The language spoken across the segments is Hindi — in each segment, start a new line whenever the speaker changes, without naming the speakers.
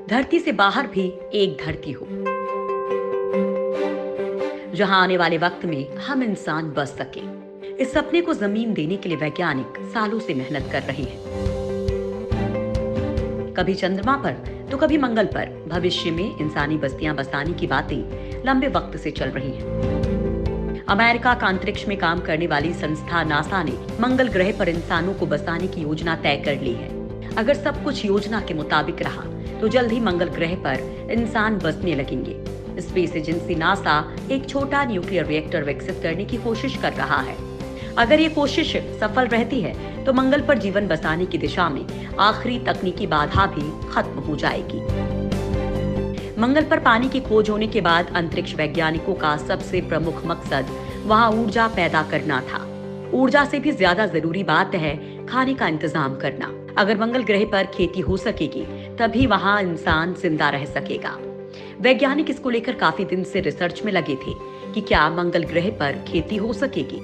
धरती से बाहर भी एक धरती हो, जहां आने वाले वक्त में हम इंसान बस सके। इस सपने को जमीन देने के लिए वैज्ञानिक सालों से मेहनत कर रहे हैं। कभी चंद्रमा पर तो कभी मंगल पर भविष्य में इंसानी बस्तियां बसाने की बातें लंबे वक्त से चल रही हैं। अमेरिका का अंतरिक्ष में काम करने वाली संस्था नासा ने मंगल ग्रह पर इंसानों को बसाने की योजना तय कर ली है। अगर सब कुछ योजना के मुताबिक रहा तो जल्द ही मंगल ग्रह पर इंसान बसने लगेंगे। स्पेस एजेंसी नासा एक छोटा न्यूक्लियर रिएक्टर विकसित करने की कोशिश कर रहा है। अगर ये कोशिश सफल रहती है तो मंगल पर जीवन बसाने की दिशा में आखिरी तकनीकी बाधा भी खत्म हो जाएगी। मंगल पर पानी की खोज होने के बाद अंतरिक्ष वैज्ञानिकों का सबसे प्रमुख मकसद वहां ऊर्जा पैदा करना था। ऊर्जा से भी ज्यादा जरूरी बात है खाने का इंतजाम करना। अगर मंगल ग्रह पर खेती हो सकेगी तभी वहां इंसान जिंदा रह सकेगा। वैज्ञानिक इसको लेकर काफी दिन से रिसर्च में लगे थे कि क्या मंगल ग्रह पर खेती हो सकेगी,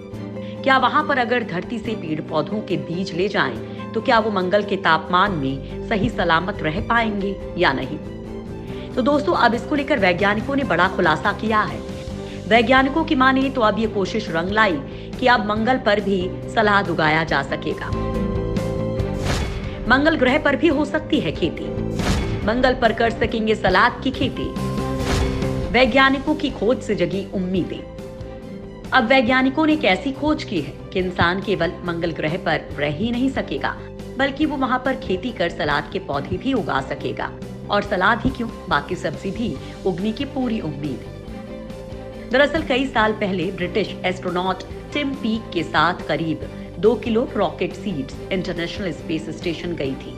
क्या वहां पर अगर धरती से पेड़ पौधों के बीज ले जाएं तो क्या वो मंगल के तापमान में सही सलामत रह पाएंगे या नहीं। तो दोस्तों, अब इसको लेकर वैज्ञानिकों ने बड़ा खुलासा किया है। वैज्ञानिकों की माने तो अब ये कोशिश रंग लाई कि अब मंगल पर भी सलाद उगाया जा सकेगा। मंगल ग्रह पर भी हो सकती है खेती। मंगल पर कर सकेंगे सलाद की खेती। वैज्ञानिकों की खोज से जगी उम्मीदें। अब वैज्ञानिकों ने एक ऐसी खोज की है कि इंसान केवल मंगल ग्रह पर रह ही नहीं सकेगा, बल्कि वो वहां पर खेती कर सलाद के पौधे भी उगा सकेगा। और सलाद ही क्यों, बाकी सब्जी भी उगने की पूरी उम्मीद है। दरअसल कई साल पहले ब्रिटिश एस्ट्रोनॉट टिम पीक के साथ करीब 2 kilo rocket seeds international space station गई थी।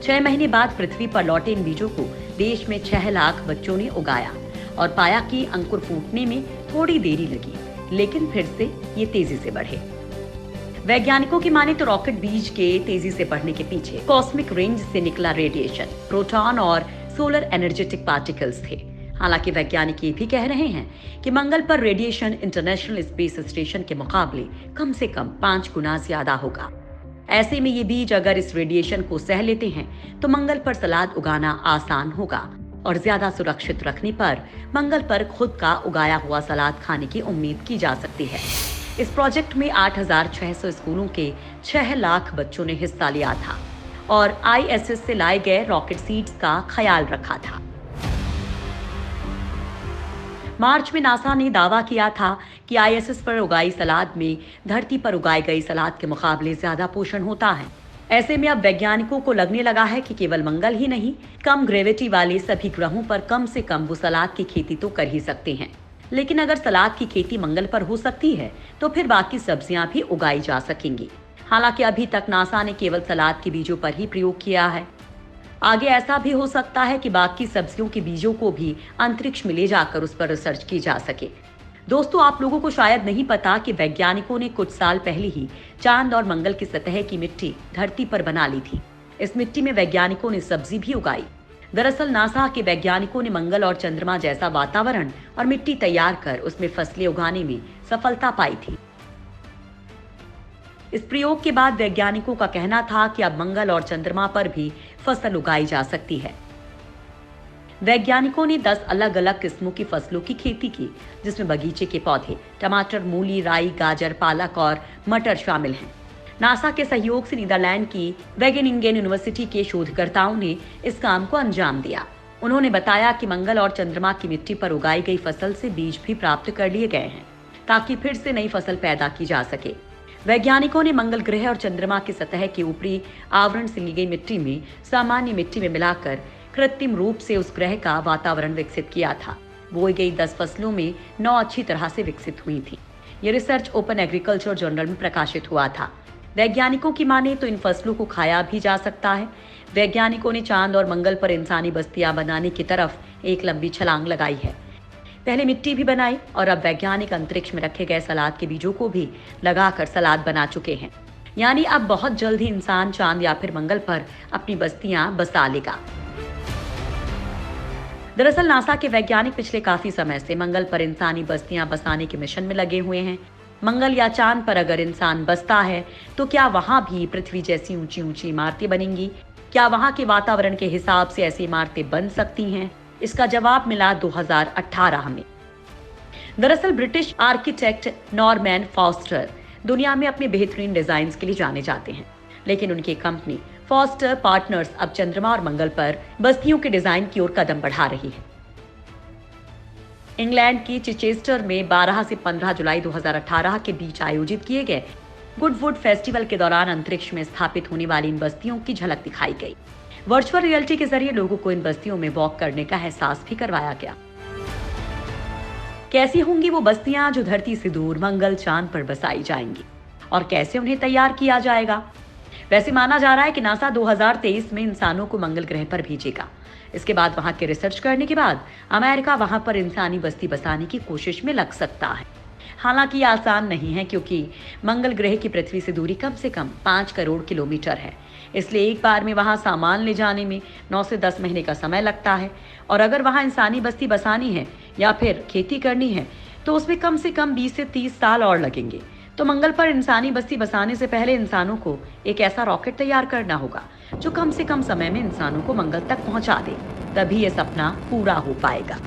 6 महीने बाद पृथ्वी पर लौटे इन बीजों को देश में 6 लाख बच्चों ने उगाया और पाया कि अंकुर फूटने में थोड़ी देरी लगी, लेकिन फिर से ये तेजी से बढ़े। वैज्ञानिकों की माने तो रॉकेट बीज के तेजी से बढ़ने के पीछे कॉस्मिक रेंज से निकला रेडिएशन, प्रोटॉन और सोलर एनर्जेटिक पार्टिकल्स थे। हालांकि वैज्ञानिक ये भी कह रहे हैं कि मंगल पर रेडिएशन इंटरनेशनल स्पेस स्टेशन के मुकाबले कम से कम 5 गुना ज्यादा होगा। ऐसे में ये बीज अगर इस रेडिएशन को सह लेते हैं तो मंगल पर सलाद उगाना आसान होगा और ज्यादा सुरक्षित रखने पर मंगल पर खुद का उगाया हुआ सलाद खाने की उम्मीद की जा सकती है। इस प्रोजेक्ट में 8,600 स्कूलों के 6 लाख बच्चों ने हिस्सा लिया था और ISS से लाए गए रॉकेट सीड्स का ख्याल रखा था। मार्च में नासा ने दावा किया था कि ISS पर उगाई सलाद में धरती पर उगाई गई सलाद के मुकाबले ज्यादा पोषण होता है। ऐसे में अब वैज्ञानिकों को लगने लगा है कि केवल मंगल ही नहीं, कम ग्रेविटी वाले सभी ग्रहों पर कम से कम वो सलाद की खेती तो कर ही सकते हैं। लेकिन अगर सलाद की खेती मंगल पर हो सकती है तो फिर बाकी सब्जियां भी उगाई जा सकेंगी। हालांकि अभी तक नासा ने केवल सलाद के बीजों पर ही प्रयोग किया है। आगे ऐसा भी हो सकता है कि बाकी सब्जियों के बीजों को भी अंतरिक्ष में ले जाकर उस पर रिसर्च की जा सके। दोस्तों, आप लोगों को शायद नहीं पता कि वैज्ञानिकों ने कुछ साल पहले ही चांद और मंगल की सतह की मिट्टी धरती पर बना ली थी। इस मिट्टी में वैज्ञानिकों ने सब्जी भी उगाई। दरअसल नासा के वैज्ञानिकों ने मंगल और चंद्रमा जैसा वातावरण और मिट्टी तैयार कर उसमें फसलें उगाने में सफलता पाई थी। इस प्रयोग के बाद वैज्ञानिकों का कहना था कि अब मंगल और चंद्रमा पर भी फसल उगाई जा सकती है। वैज्ञानिकों ने 10 अलग अलग किस्मों की फसलों की खेती की, जिसमें बगीचे के पौधे, टमाटर, मूली, राई, गाजर, पालक और मटर शामिल हैं। नासा के सहयोग से नीदरलैंड की वेगेनिंगेन यूनिवर्सिटी के शोधकर्ताओं ने इस काम को अंजाम दिया। उन्होंने बताया कि मंगल और चंद्रमा की मिट्टी पर उगाई गई फसल से बीज भी प्राप्त कर लिए गए हैं ताकि फिर से नई फसल पैदा की जा सके। वैज्ञानिकों ने मंगल ग्रह और चंद्रमा की सतह के ऊपरी आवरण से ली गई मिट्टी में सामान्य मिट्टी में मिलाकर कृत्रिम रूप से उस ग्रह का वातावरण विकसित किया था। बोई गई 10 फसलों में 9 अच्छी तरह से विकसित हुई थी। ये रिसर्च ओपन एग्रीकल्चर जर्नल में प्रकाशित हुआ था। वैज्ञानिकों की माने तो इन फसलों को खाया भी जा सकता है। वैज्ञानिकों ने चांद और मंगल पर इंसानी बस्तियां बनाने की तरफ एक लंबी छलांग लगाई है। पहले मिट्टी भी बनाई और अब वैज्ञानिक अंतरिक्ष में रखे गए सलाद के बीजों को भी लगाकर सलाद बना चुके हैं। यानी अब बहुत जल्द ही इंसान चांद या फिर मंगल पर अपनी बस्तियां बसा लेगा। दरअसल नासा के वैज्ञानिक पिछले काफी समय से मंगल पर इंसानी बस्तियां बसाने के मिशन में लगे हुए हैं। मंगल या चांद पर अगर इंसान बसता है तो क्या वहां भी पृथ्वी जैसी ऊंची ऊंची इमारतें बनेंगी? क्या वहां के वातावरण के हिसाब से ऐसी इमारतें बन सकती हैं? इसका जवाब मिला 2018 में। दरअसल ब्रिटिश आर्किटेक्ट नॉर्मैन फॉस्टर दुनिया में अपने बेहतरीन डिजाइन के लिए जाने जाते हैं, लेकिन उनकी कंपनी फॉस्टर पार्टनर्स अब चंद्रमा और मंगल पर बस्तियों के डिजाइन की ओर कदम बढ़ा रही है। इंग्लैंड की चिचेस्टर में 12 से 15 जुलाई 2018 के बीच आयोजित किए गए गुडवुड फेस्टिवल के दौरान अंतरिक्ष में स्थापित होने वाली इन बस्तियों की झलक दिखाई गई। वर्चुअल रियलिटी के जरिए लोगों को इन बस्तियों में वॉक करने का एहसास भी करवाया गया। कैसी होंगी वो बस्तियां जो धरती से दूर मंगल चांद पर बसाई जाएंगी और कैसे उन्हें तैयार किया जाएगा? वैसे माना जा रहा है कि नासा 2023 में इंसानों को मंगल ग्रह पर भेजेगा। इसके बाद वहां के रिसर्च करने के बाद अमेरिका वहां पर इंसानी बस्ती बसाने की कोशिश में लग सकता है। हालांकि ये आसान नहीं है, क्योंकि मंगल ग्रह की पृथ्वी से दूरी कम से कम 5 करोड़ किलोमीटर है। इसलिए एक बार में वहां सामान ले जाने में 9 से 10 महीने का समय लगता है, और अगर वहां इंसानी बस्ती बसानी है या फिर खेती करनी है तो उसमें कम से कम 20 से 30 साल और लगेंगे। तो मंगल पर इंसानी बस्ती बसाने से पहले इंसानों को एक ऐसा रॉकेट तैयार करना होगा जो कम से कम समय में इंसानों को मंगल तक पहुंचा दे, तभी यह सपना पूरा हो पाएगा।